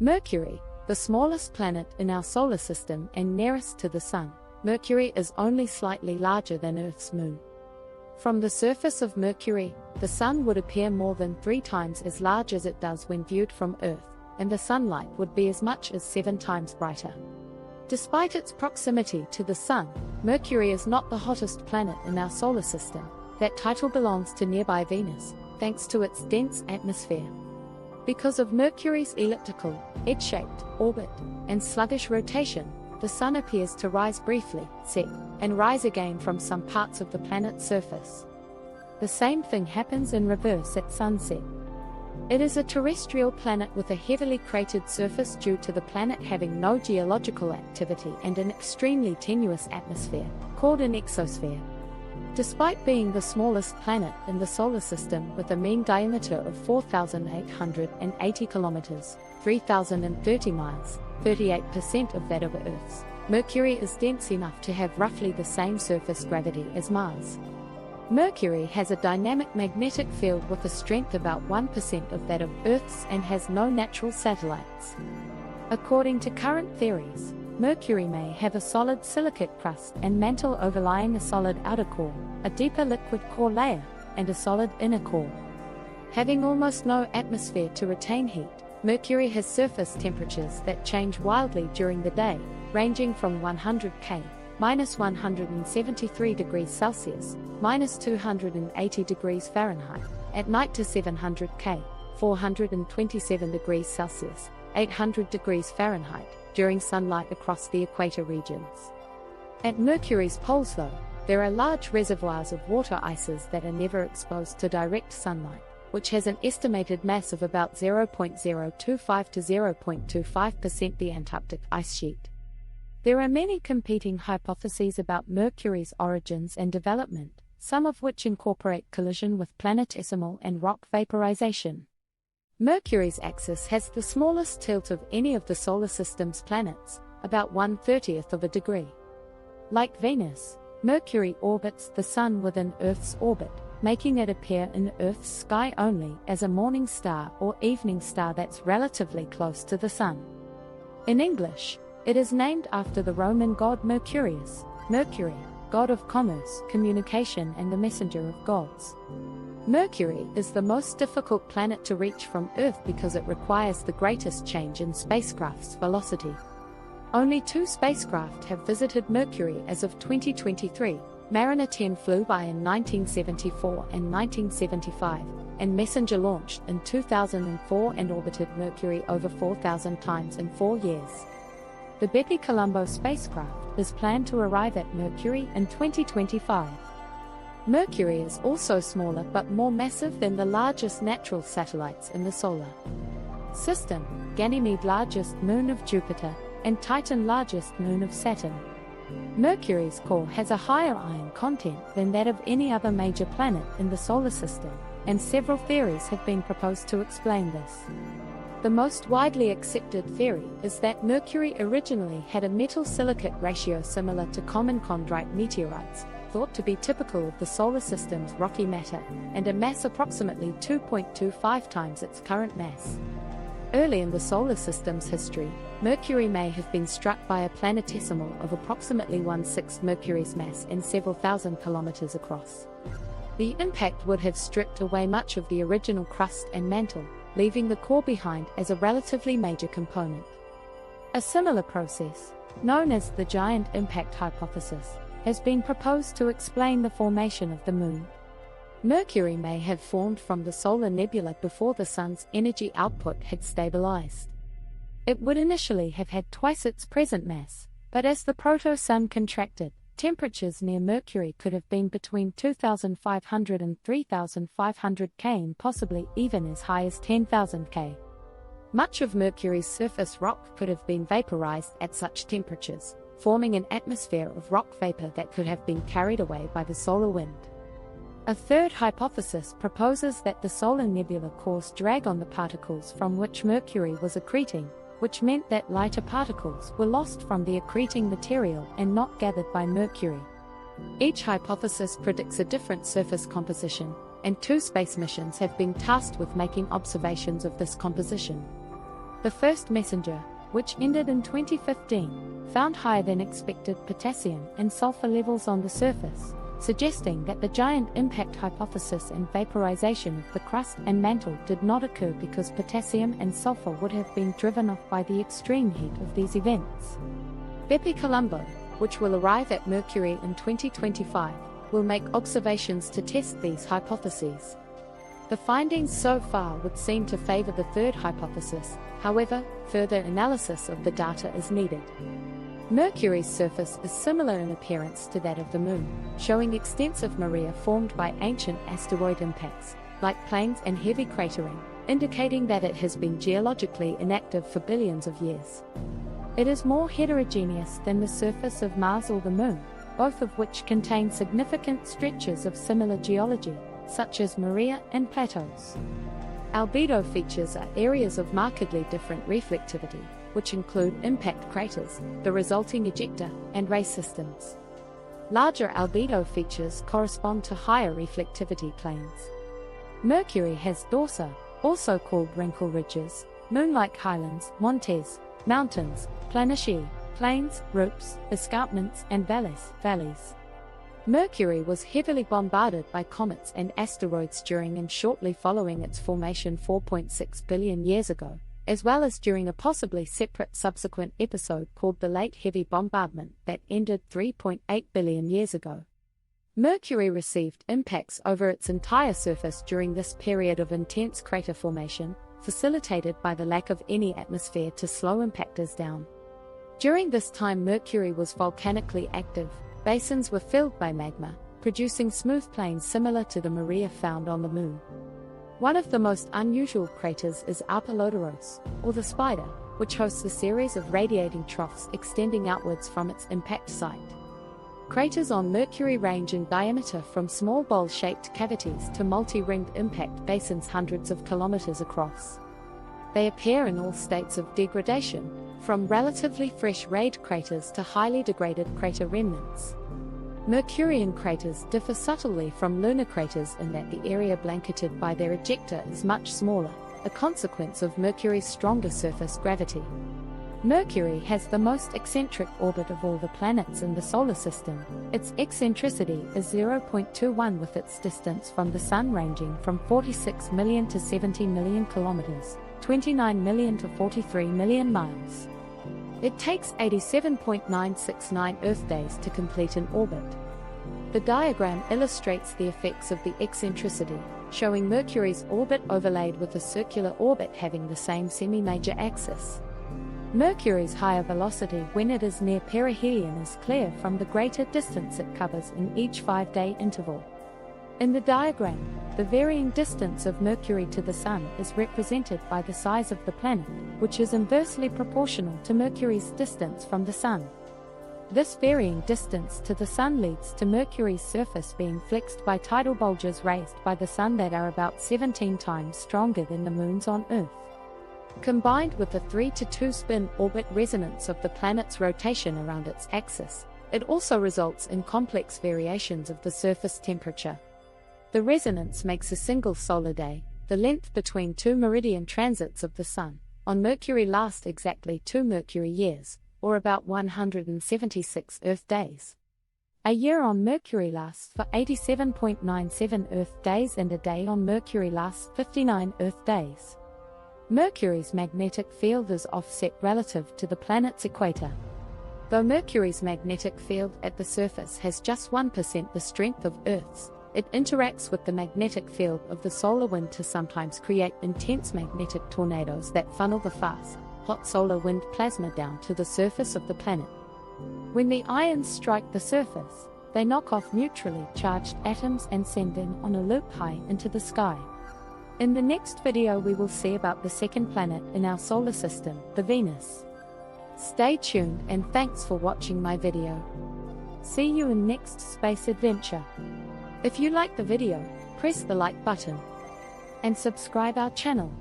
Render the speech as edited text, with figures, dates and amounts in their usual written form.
Mercury, the smallest planet in our solar system and nearest to the Sun, Mercury is only slightly larger than Earth's moon. From the surface of Mercury, the Sun would appear more than 3 times as large as it does when viewed from Earth, and the sunlight would be as much as 7 times brighter. Despite its proximity to the Sun, Mercury is not the hottest planet in our solar system. That title belongs to nearby Venus, thanks to its dense atmosphere. Because of Mercury's elliptical, egg-shaped orbit and sluggish rotation, the Sun appears to rise briefly, set, and rise again from some parts of the planet's surface. The same thing happens in reverse at sunset. It is a terrestrial planet with a heavily cratered surface due to the planet having no geological activity and an extremely tenuous atmosphere, called an exosphere. Despite being the smallest planet in the solar system with a mean diameter of 4,880 kilometers, 3,030 miles, 38% of that of Earth's, Mercury is dense enough to have roughly the same surface gravity as Mars. Mercury has a dynamic magnetic field with a strength about 1% of that of Earth's and has no natural satellites. According to current theories, Mercury may have a solid silicate crust and mantle overlying a solid outer core, a deeper liquid core layer, and a solid inner core. Having almost no atmosphere to retain heat, Mercury has surface temperatures that change wildly during the day, ranging from 100 K, -173 degrees Celsius, -280 degrees Fahrenheit, at night to 700 K, 427 degrees Celsius, 800 degrees Fahrenheit, during sunlight across the equator regions. At Mercury's poles though, there are large reservoirs of water ices that are never exposed to direct sunlight, which has an estimated mass of about 0.025 to 0.25% the Antarctic ice sheet. There are many competing hypotheses about Mercury's origins and development, some of which incorporate collision with planetesimal and rock vaporization. Mercury's axis has the smallest tilt of any of the solar system's planets, about 1/30th of a degree. Like Venus, Mercury orbits the Sun within Earth's orbit, making it appear in Earth's sky only as a morning star or evening star that's relatively close to the Sun. In English, it is named after the Roman god Mercurius, Mercury, god of commerce, communication and the messenger of gods. Mercury is the most difficult planet to reach from Earth because it requires the greatest change in spacecraft's velocity. Only 2 spacecraft have visited Mercury as of 2023. Mariner 10 flew by in 1974 and 1975, and Messenger launched in 2004 and orbited Mercury over 4,000 times in 4 years. The Bepi-Colombo spacecraft is planned to arrive at Mercury in 2025. Mercury is also smaller but more massive than the largest natural satellites in the solar system, Ganymede, largest moon of Jupiter, and Titan, largest moon of Saturn. Mercury's core has a higher iron content than that of any other major planet in the solar system, and several theories have been proposed to explain this. The most widely accepted theory is that Mercury originally had a metal-silicate ratio similar to common chondrite meteorites, thought to be typical of the solar system's rocky matter, and a mass approximately 2.25 times its current mass. Early in the solar system's history, Mercury may have been struck by a planetesimal of approximately 1/6 Mercury's mass and several thousand kilometers across. The impact would have stripped away much of the original crust and mantle, leaving the core behind as a relatively major component. A similar process, known as the giant impact hypothesis, has been proposed to explain the formation of the Moon. Mercury may have formed from the solar nebula before the Sun's energy output had stabilized. It would initially have had twice its present mass, but as the proto-Sun contracted, temperatures near Mercury could have been between 2,500 and 3,500 K and possibly even as high as 10,000 K. Much of Mercury's surface rock could have been vaporized at such temperatures, forming an atmosphere of rock vapor that could have been carried away by the solar wind. A third hypothesis proposes that the solar nebula caused drag on the particles from which Mercury was accreting, which meant that lighter particles were lost from the accreting material and not gathered by Mercury. Each hypothesis predicts a different surface composition, and 2 space missions have been tasked with making observations of this composition. The first MESSENGER, which ended in 2015, found higher than expected potassium and sulfur levels on the surface, suggesting that the giant impact hypothesis and vaporization of the crust and mantle did not occur because potassium and sulfur would have been driven off by the extreme heat of these events. Bepi Colombo, which will arrive at Mercury in 2025, will make observations to test these hypotheses. The findings so far would seem to favor the third hypothesis, however, further analysis of the data is needed. Mercury's surface is similar in appearance to that of the Moon, showing extensive maria formed by ancient asteroid impacts, like plains and heavy cratering, indicating that it has been geologically inactive for billions of years. It is more heterogeneous than the surface of Mars or the Moon, both of which contain significant stretches of similar geology, such as maria and plateaus. Albedo features are areas of markedly different reflectivity, which include impact craters, the resulting ejecta, and ray systems. Larger albedo features correspond to higher reflectivity planes. Mercury has dorsa, also called wrinkle ridges, moon-like highlands, montes, mountains, planicie, plains, ropes, escarpments, and valleys. Mercury was heavily bombarded by comets and asteroids during and shortly following its formation 4.6 billion years ago, as well as during a possibly separate subsequent episode called the Late Heavy Bombardment that ended 3.8 billion years ago. Mercury received impacts over its entire surface during this period of intense crater formation, facilitated by the lack of any atmosphere to slow impactors down. During this time, Mercury was volcanically active. Basins were filled by magma, producing smooth plains similar to the maria found on the Moon. One of the most unusual craters is Apollodoros, or the Spider, which hosts a series of radiating troughs extending outwards from its impact site. Craters on Mercury range in diameter from small bowl-shaped cavities to multi-ringed impact basins hundreds of kilometers across. They appear in all states of degradation, from relatively fresh rayed craters to highly degraded crater remnants. Mercurian craters differ subtly from lunar craters in that the area blanketed by their ejecta is much smaller, a consequence of Mercury's stronger surface gravity. Mercury has the most eccentric orbit of all the planets in the solar system. Its eccentricity is 0.21, with its distance from the Sun ranging from 46 million to 70 million kilometers, 29 million to 43 million miles. It takes 87.969 Earth days to complete an orbit. The diagram illustrates the effects of the eccentricity, showing Mercury's orbit overlaid with a circular orbit having the same semi-major axis. Mercury's higher velocity when it is near perihelion is clear from the greater distance it covers in each 5-day interval. In the diagram, the varying distance of Mercury to the Sun is represented by the size of the planet, which is inversely proportional to Mercury's distance from the Sun. This varying distance to the Sun leads to Mercury's surface being flexed by tidal bulges raised by the Sun that are about 17 times stronger than the Moon's on Earth. Combined with the 3-to-2 spin orbit resonance of the planet's rotation around its axis, it also results in complex variations of the surface temperature. The resonance makes a single solar day, the length between two meridian transits of the Sun, on Mercury last exactly 2 Mercury years, or about 176 Earth days. A year on Mercury lasts for 87.97 Earth days, and a day on Mercury lasts 59 Earth days. Mercury's magnetic field is offset relative to the planet's equator. Though Mercury's magnetic field at the surface has just 1% the strength of Earth's, it interacts with the magnetic field of the solar wind to sometimes create intense magnetic tornadoes that funnel the fast, hot solar wind plasma down to the surface of the planet. When the ions strike the surface, they knock off neutrally charged atoms and send them on a loop high into the sky. In the next video we will see about the second planet in our solar system, the Venus. Stay tuned and thanks for watching my video. See you in next space adventure. If you like the video, press the like button and subscribe our channel.